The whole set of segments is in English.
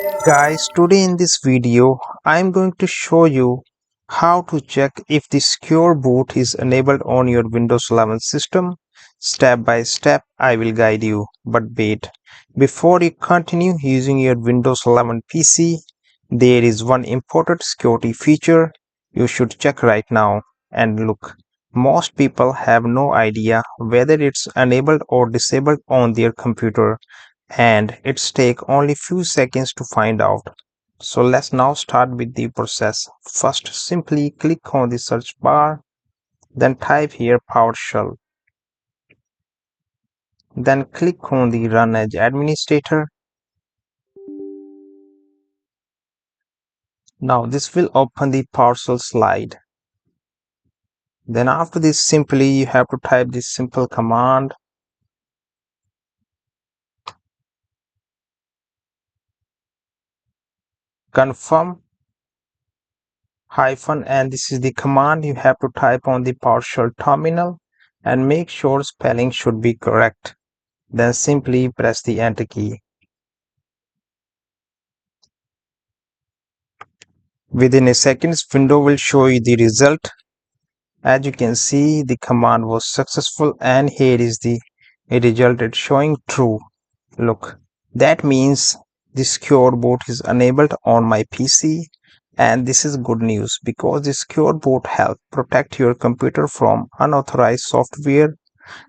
Guys, today in this video, I'm going to show you how to check if the secure boot is enabled on your Windows 11 system. Step by step, I will guide you. But wait, before you continue using your Windows 11 PC, there is one important security feature you should check right now. And look, most people have no idea whether it's enabled or disabled on their computer, and it's take only few seconds to find out. So let's now start with the process. First, simply click on the search bar, then type here PowerShell. Then click on the Run as Administrator. Now this will open the PowerShell slide. Then after this, simply you have to type this simple command. Confirm hyphen, and this is the command you have to type on the PowerShell terminal, and make sure spelling should be correct. Then simply press the enter key. Within a second, window will show you the result. As you can see, the command was successful, and here is the result. It's showing true. Look, that means the secure boot is enabled on my PC, and this is good news because the secure boot helps protect your computer from unauthorized software,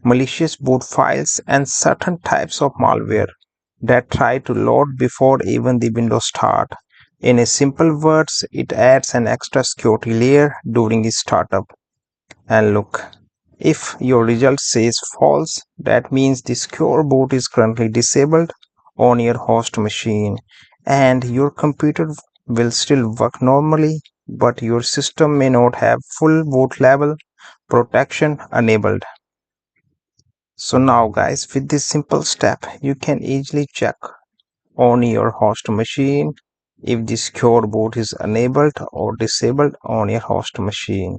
malicious boot files, and certain types of malware that try to load before even the Windows start. In a simple words, it adds an extra security layer during the startup. And look, if your result says false, that means the secure boot is currently disabled on your host machine, and your computer will still work normally, but your system may not have full boot level protection enabled. So now guys, with this simple step, you can easily check on your host machine if the secure boot is enabled or disabled on your host machine.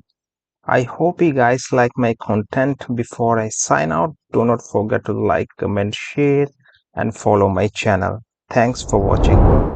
I hope you guys like my content. Before I sign out, do not forget to like, comment, share, and follow my channel. Thanks for watching.